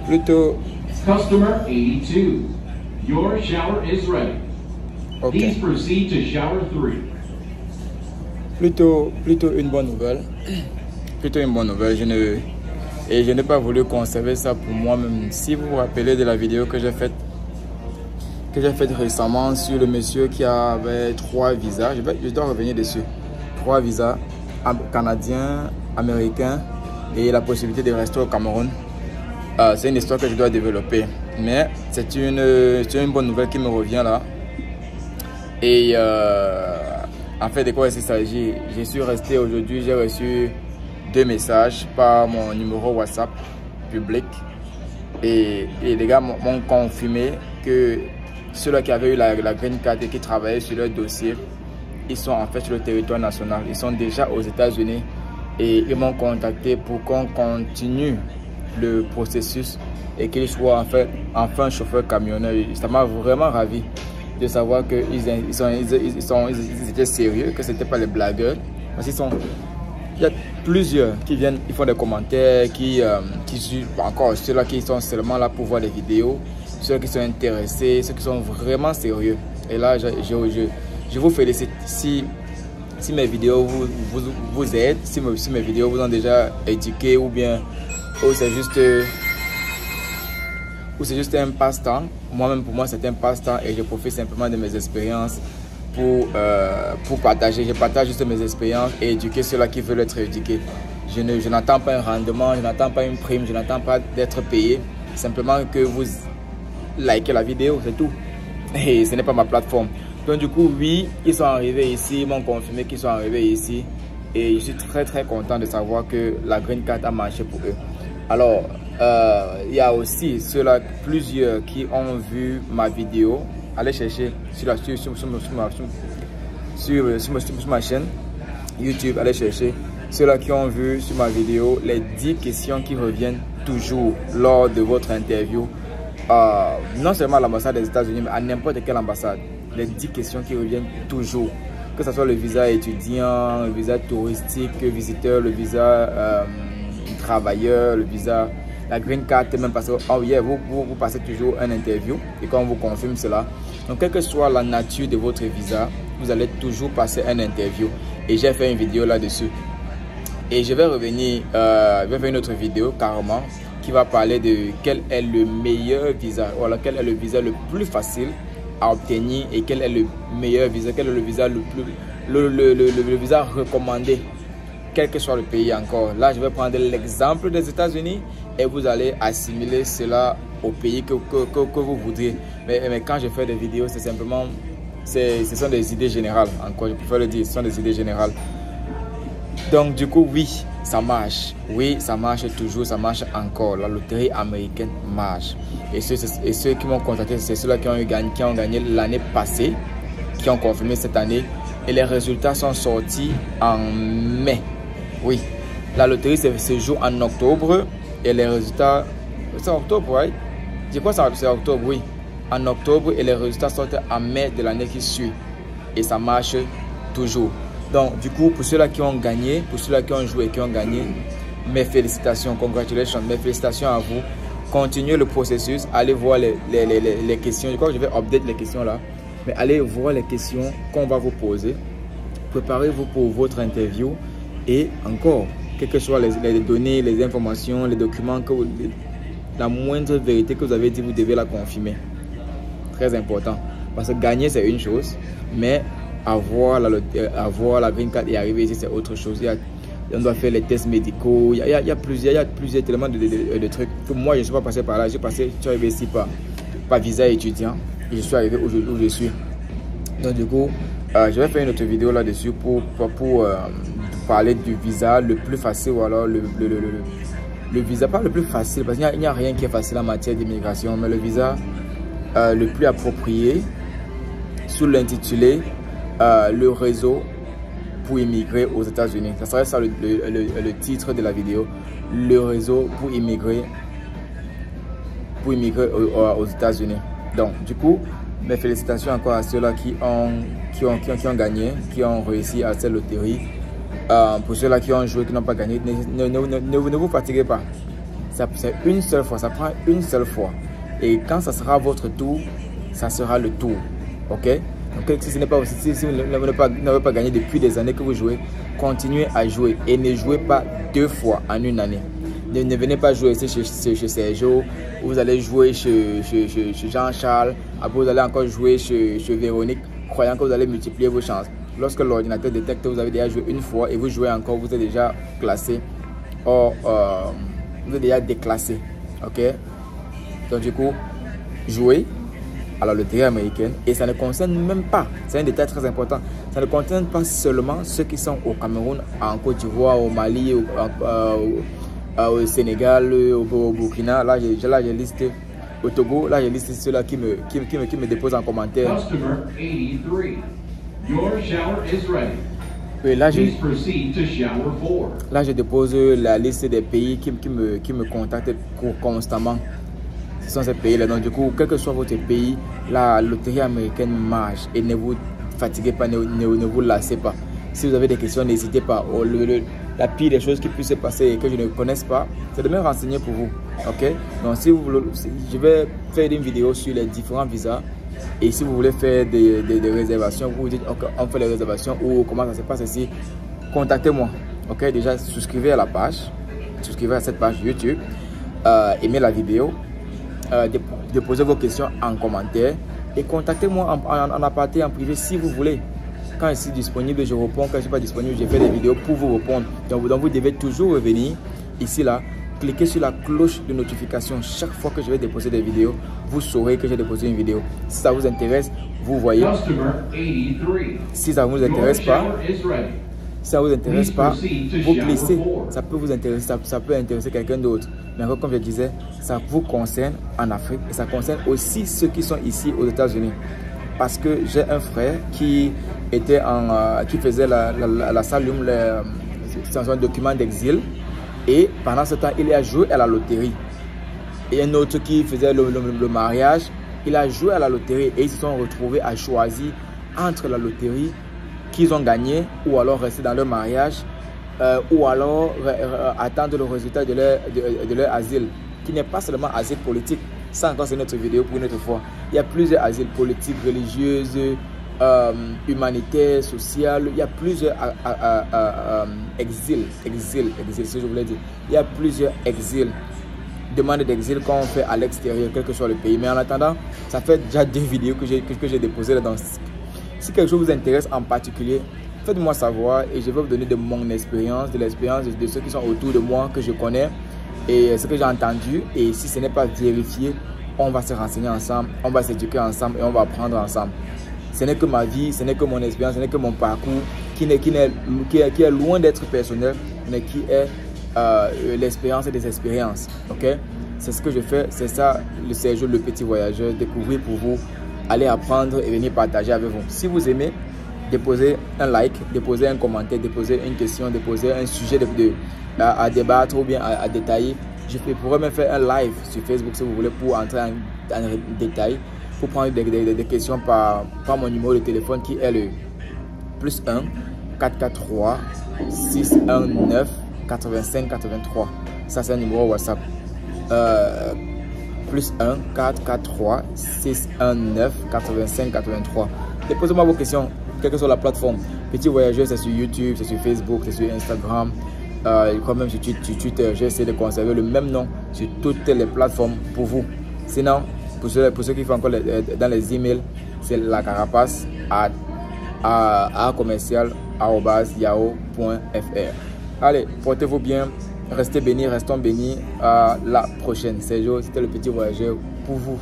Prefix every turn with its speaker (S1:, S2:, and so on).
S1: Plutôt.
S2: Customer 82. Your shower is ready.
S1: Okay.
S2: Please proceed to shower 3.
S1: Plutôt une bonne nouvelle. Plutôt une bonne nouvelle. Je n'ai pas voulu conserver ça pour moi-même. Si vous vous rappelez de la vidéo que j'ai faite récemment sur le monsieur qui avait 3 visas, je dois revenir dessus. 3 visas canadiens, américains et la possibilité de rester au Cameroun. C'est une histoire que je dois développer. Mais c'est une bonne nouvelle qui me revient là. Et en fait, de quoi il s'agit? Je suis resté aujourd'hui, j'ai reçu 2 messages par mon numéro WhatsApp public. Et les gars m'ont confirmé que ceux-là qui avaient eu la green card et qui travaillaient sur leur dossier, ils sont en fait sur le territoire national. Ils sont déjà aux États-Unis et ils m'ont contacté pour qu'on continue le processus et qu'ils soient en fait enfin chauffeur camionneur. Ça m'a vraiment ravi de savoir qu'ils étaient sérieux, que ce n'étaient pas les blagueurs. Parce il y a plusieurs qui viennent, ils font des commentaires, qui encore ceux-là qui sont seulement là pour voir les vidéos, ceux qui sont intéressés, ceux qui sont vraiment sérieux. Et là, je vous félicite. Si mes vidéos vous aident, si mes vidéos vous ont déjà éduqué ou bien c'est juste un passe-temps. Moi-même, pour moi, c'est un passe-temps et je profite simplement de mes expériences pour partager. Je partage juste mes expériences et éduquer ceux-là qui veulent être éduqués. Je n'attends pas un rendement, je n'attends pas une prime, je n'attends pas d'être payé. Simplement que vous likez la vidéo, c'est tout. Et ce n'est pas ma plateforme. Donc du coup, oui, ils sont arrivés ici, ils m'ont confirmé qu'ils sont arrivés ici. Et je suis très très content de savoir que la green card a marché pour eux. Alors, il y a aussi ceux-là, plusieurs qui ont vu ma vidéo. Allez chercher sur ma chaîne YouTube, allez chercher ceux-là qui ont vu sur ma vidéo les 10 questions qui reviennent toujours lors de votre interview. Non seulement à l'ambassade des États-Unis, mais à n'importe quelle ambassade. Les 10 questions qui reviennent toujours. Que ce soit le visa étudiant, le visa touristique, visiteur, le visa travailleur, le visa, la green card, même parce que vous passez toujours un interview et quand on vous confirme cela. Donc, quelle que soit la nature de votre visa, vous allez toujours passer un interview. Et j'ai fait une vidéo là-dessus. Et je vais revenir, je vais faire une autre vidéo carrément qui va parler de quel est le meilleur visa, voilà, quel est le visa le plus facile à obtenir et quel est le meilleur visa, quel est le visa le visa recommandé, quel que soit le pays encore. Là, je vais prendre l'exemple des États-Unis et vous allez assimiler cela au pays que vous voudriez. Mais quand je fais des vidéos, c'est simplement, ce sont des idées générales. Encore, je préfère le dire, ce sont des idées générales. Donc, du coup, oui, ça marche. Oui, ça marche toujours, ça marche encore. La loterie américaine marche. Et ceux qui m'ont contacté, c'est ceux-là qui ont gagné l'année passée, qui ont confirmé cette année. Et les résultats sont sortis en mai. Oui, la loterie se joue en octobre. Et les résultats, c'est octobre, right? Je crois que c'est octobre, oui. En octobre, et les résultats sortent en mai de l'année qui suit. Et ça marche toujours. Donc, du coup, pour ceux-là qui ont gagné, pour ceux-là qui ont joué et qui ont gagné, mes félicitations, congratulations, mes félicitations à vous. Continuez le processus, allez voir les questions. Je crois que je vais update les questions là. Mais allez voir les questions qu'on va vous poser. Préparez-vous pour votre interview. Et encore, quelles que soient les données, les informations, les documents, la moindre vérité que vous avez dit, vous devez la confirmer. Très important. Parce que gagner, c'est une chose. Mais avoir la green card et arriver ici, c'est autre chose. On doit faire les tests médicaux. Il y a plusieurs éléments de trucs. Moi, je ne suis pas passé par là. Je suis arrivé ici par visa étudiant. Et je suis arrivé où je suis. Donc, du coup, je vais faire une autre vidéo là-dessus pour parler du visa le plus facile. Ou alors le visa, pas le plus facile, parce qu'il n'y a rien qui est facile en matière d'immigration. Mais le visa le plus approprié, sous l'intitulé le réseau pour immigrer aux États-Unis. Ça serait ça le titre de la vidéo. Le réseau pour immigrer aux États-Unis. Donc, du coup, mes félicitations encore à ceux-là qui ont gagné, qui ont réussi à cette loterie. Pour ceux-là qui ont joué, qui n'ont pas gagné, ne vous fatiguez pas. C'est une seule fois, ça prend une seule fois. Et quand ça sera votre tour, ça sera le tour. Ok? Donc si vous n'avez pas gagné depuis des années que vous jouez, continuez à jouer et ne jouez pas 2 fois en une année. Ne venez pas jouer chez Sergio, vous allez jouer chez Jean-Charles, après vous allez encore jouer chez Véronique, croyant que vous allez multiplier vos chances. Lorsque l'ordinateur détecte que vous avez déjà joué une fois et vous jouez encore, vous êtes déjà classé, vous êtes déjà déclassé. Ok? Donc du coup, jouez à la loterie américaine et ça ne concerne même pas, c'est un détail très important, ça ne concerne pas seulement ceux qui sont au Cameroun, en Côte d'Ivoire, au Mali, au Sénégal, au Burkina. Là j'ai listé au Togo, là j'ai listé ceux-là qui me déposent en commentaire.
S2: Customer 83. Your shower is ready.
S1: Et là
S2: Please proceed to shower 4.
S1: Là je dépose la liste des pays qui me contactent constamment. Ce sont ces pays-là. Donc du coup, quel que soit votre pays, la loterie américaine marche et ne vous fatiguez pas, ne vous lassez pas. Si vous avez des questions, n'hésitez pas. La pire des choses qui puissent se passer et que je ne connaisse pas, c'est de me renseigner pour vous. Ok? Donc si vous voulez, je vais faire une vidéo sur les différents visas. Et si vous voulez faire des réservations, vous dites ok, on fait les réservations ou comment ça se passe ici, contactez-moi. Ok? Déjà, souscrivez à la page, souscrivez à cette page YouTube, aimez la vidéo. Déposez vos questions en commentaire et contactez-moi en aparté, en privé si vous voulez. Quand je suis disponible, je réponds. Quand je ne suis pas disponible, je fais des vidéos pour vous répondre. Donc vous devez toujours revenir ici, là, cliquez sur la cloche de notification. Chaque fois que je vais déposer des vidéos, vous saurez que j'ai déposé une vidéo. Si ça vous intéresse, vous voyez. Si ça ne vous intéresse pas, si ça ne vous intéresse pas, vous glissez. Ça peut vous intéresser, ça peut intéresser quelqu'un d'autre. Mais comme je disais, ça vous concerne en Afrique et ça concerne aussi ceux qui sont ici aux États-Unis. Parce que j'ai un frère qui était qui faisait la Saloum, c'est un document d'exil. Et pendant ce temps, il a joué à la loterie. Et un autre qui faisait le mariage, il a joué à la loterie et ils se sont retrouvés à choisir entre la loterie qu'ils ont gagné ou alors rester dans leur mariage ou alors attendre le résultat de leur asile, qui n'est pas seulement asile politique. Ça encore c'est notre vidéo pour une autre fois. Il y a plusieurs asiles politiques, religieuses, humanitaires, sociales. Il y a plusieurs exils, si je voulais dire. Il y a plusieurs exils, demandes d'exil qu'on fait à l'extérieur, quel que soit le pays. Mais en attendant, ça fait déjà 2 vidéos que j'ai déposées là-dedans. Si quelque chose vous intéresse en particulier, faites-moi savoir et je vais vous donner de mon expérience, de l'expérience de ceux qui sont autour de moi, que je connais et ce que j'ai entendu. Et si ce n'est pas vérifié, on va se renseigner ensemble, on va s'éduquer ensemble et on va apprendre ensemble. Ce n'est que ma vie, ce n'est que mon expérience, ce n'est que mon parcours qui est loin d'être personnel, mais qui est l'expérience et des expériences. Ok? C'est ce que je fais, c'est ça le Sergio le petit voyageur, découvrir pour vous, aller apprendre et venir partager avec vous. Si vous aimez, déposez un like, déposez un commentaire, déposez une question, déposez un sujet à débattre ou bien à détailler. Je pourrais même faire un live sur Facebook si vous voulez pour entrer en détail, pour prendre des questions par mon numéro de téléphone qui est le +1 443 619 85 83. Ça c'est un numéro WhatsApp. +1 443 619 85 83. Déposez-moi vos questions, quelle que soit la plateforme. Petit voyageur, c'est sur YouTube, c'est sur Facebook, c'est sur Instagram, quand même sur Twitter. J'ai essayé de conserver le même nom sur toutes les plateformes pour vous. Sinon, pour ceux qui font encore dans les emails, c'est la carapace à commercial@yahoo.fr. Allez, portez-vous bien, restez bénis, restons bénis. À la prochaine. Sergio, c'était le petit voyageur pour vous.